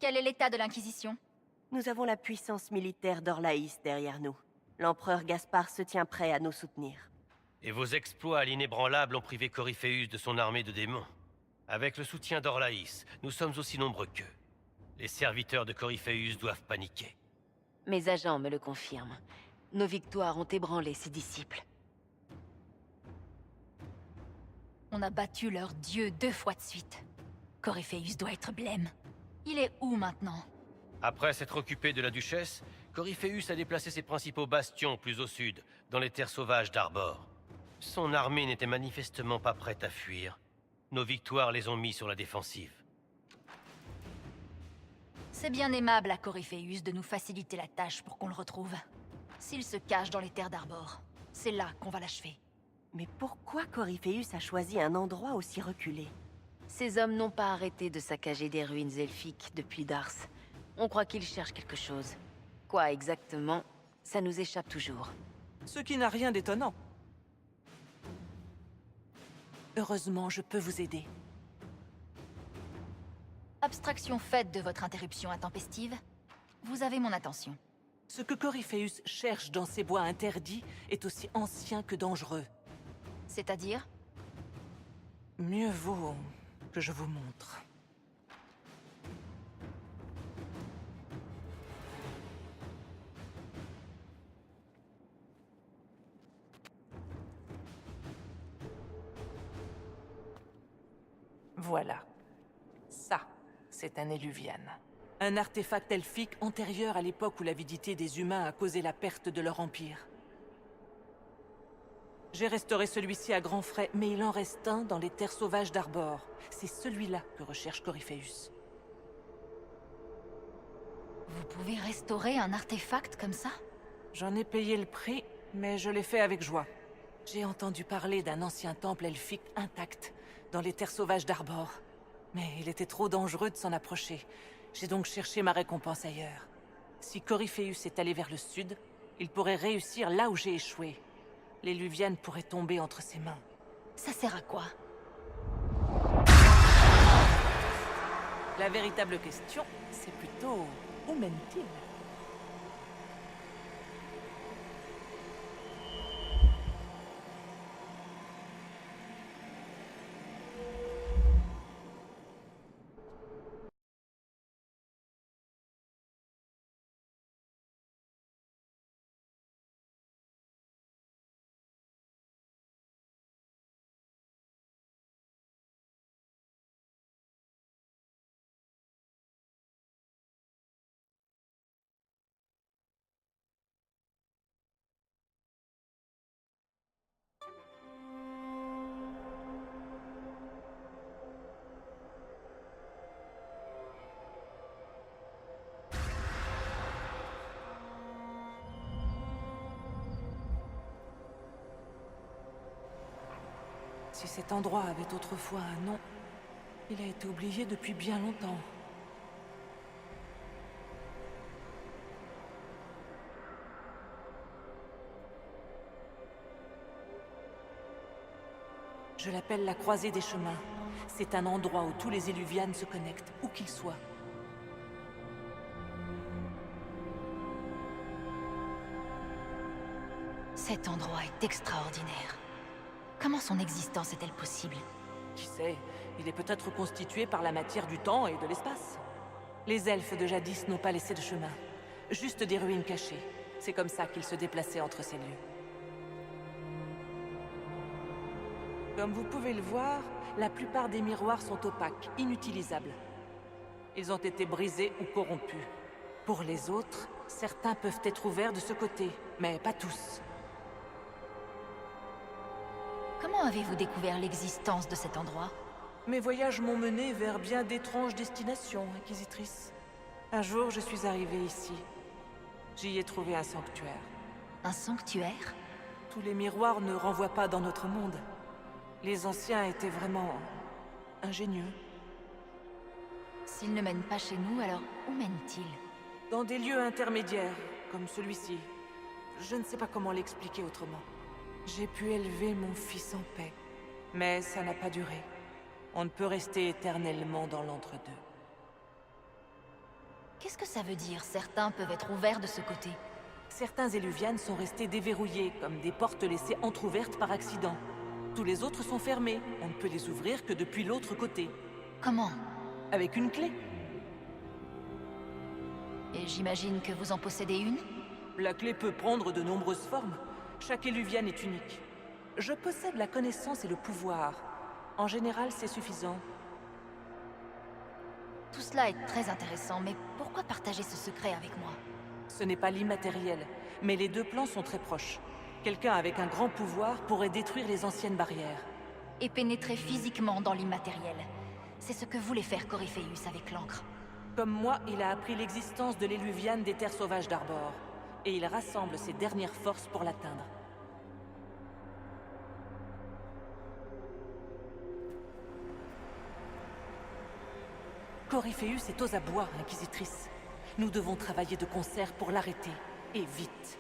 Quel est l'état de l'Inquisition? Nous avons la puissance militaire d'Orlaïs derrière nous. L'empereur Gaspard se tient prêt à nous soutenir. Et vos exploits à l'inébranlable ont privé Coryphéus de son armée de démons. Avec le soutien d'Orlaïs, nous sommes aussi nombreux qu'eux. Les serviteurs de Coryphéus doivent paniquer. Mes agents me le confirment. Nos victoires ont ébranlé ses disciples. On a battu leur dieu 2 fois de suite. Coryphéus doit être blême. Il est où maintenant? Après s'être occupé de la duchesse, Coryphéus a déplacé ses principaux bastions plus au sud, dans les terres sauvages d'Arbor. Son armée n'était manifestement pas prête à fuir. Nos victoires les ont mis sur la défensive. C'est bien aimable à Coryphéus de nous faciliter la tâche pour qu'on le retrouve. S'il se cache dans les terres d'Arbor, c'est là qu'on va l'achever. Mais pourquoi Coryphéus a choisi un endroit aussi reculé? Ces hommes n'ont pas arrêté de saccager des ruines elfiques depuis Dars. On croit qu'ils cherchent quelque chose. Quoi exactement, ça nous échappe toujours. Ce qui n'a rien d'étonnant. Heureusement, je peux vous aider. Abstraction faite de votre interruption intempestive, vous avez mon attention. Ce que Coryphéus cherche dans ces bois interdits est aussi ancien que dangereux. C'est-à-dire? Mieux vaut que je vous montre. Voilà. Ça, c'est un éluvian. Un artefact elfique antérieur à l'époque où l'avidité des humains a causé la perte de leur empire. J'ai restauré celui-ci à grands frais, mais il en reste un dans les terres sauvages d'Arbor. C'est celui-là que recherche Coryphéus. Vous pouvez restaurer un artefact comme ça? J'en ai payé le prix, mais je l'ai fait avec joie. J'ai entendu parler d'un ancien temple elfique intact dans les terres sauvages d'Arbor. Mais il était trop dangereux de s'en approcher. J'ai donc cherché ma récompense ailleurs. Si Coryphéus est allé vers le sud, il pourrait réussir là où j'ai échoué. L'éluviane pourrait tomber entre ses mains. Ça sert à quoi? La véritable question, c'est plutôt... où mène-t-il? Si cet endroit avait autrefois un nom, il a été oublié depuis bien longtemps. Je l'appelle la croisée des chemins. C'est un endroit où tous les éluvianes se connectent, où qu'ils soient. Cet endroit est extraordinaire. Comment son existence est-elle possible? Qui sait, il est peut-être constitué par la matière du temps et de l'espace. Les elfes de jadis n'ont pas laissé de chemin. Juste des ruines cachées. C'est comme ça qu'ils se déplaçaient entre ces lieux. Comme vous pouvez le voir, la plupart des miroirs sont opaques, inutilisables. Ils ont été brisés ou corrompus. Pour les autres, certains peuvent être ouverts de ce côté, mais pas tous. Comment avez-vous découvert l'existence de cet endroit? Mes voyages m'ont mené vers bien d'étranges destinations, Inquisitrice. Un jour, je suis arrivée ici. J'y ai trouvé un sanctuaire. Un sanctuaire? Tous les miroirs ne renvoient pas dans notre monde. Les anciens étaient vraiment... ingénieux. S'il ne mène pas chez nous, alors où mène-t-il? Dans des lieux intermédiaires, comme celui-ci. Je ne sais pas comment l'expliquer autrement. J'ai pu élever mon fils en paix. Mais ça n'a pas duré. On ne peut rester éternellement dans l'entre-deux. Qu'est-ce que ça veut dire? Certains peuvent être ouverts de ce côté. Certains éluvianes sont restés déverrouillés, comme des portes laissées entr'ouvertes par accident. Tous les autres sont fermés. On ne peut les ouvrir que depuis l'autre côté. Comment? Avec une clé. Et j'imagine que vous en possédez une? La clé peut prendre de nombreuses formes. Chaque éluviane est unique. Je possède la connaissance et le pouvoir. En général, c'est suffisant. Tout cela est très intéressant, mais pourquoi partager ce secret avec moi? Ce n'est pas l'immatériel, mais les deux plans sont très proches. Quelqu'un avec un grand pouvoir pourrait détruire les anciennes barrières. Et pénétrer physiquement dans l'immatériel. C'est ce que voulait faire Coryphéus avec l'encre. Comme moi, il a appris l'existence de l'éluviane des terres sauvages d'Arbor. Et il rassemble ses dernières forces pour l'atteindre. Coryphéus est aux abois, Inquisitrice. Nous devons travailler de concert pour l'arrêter, et vite.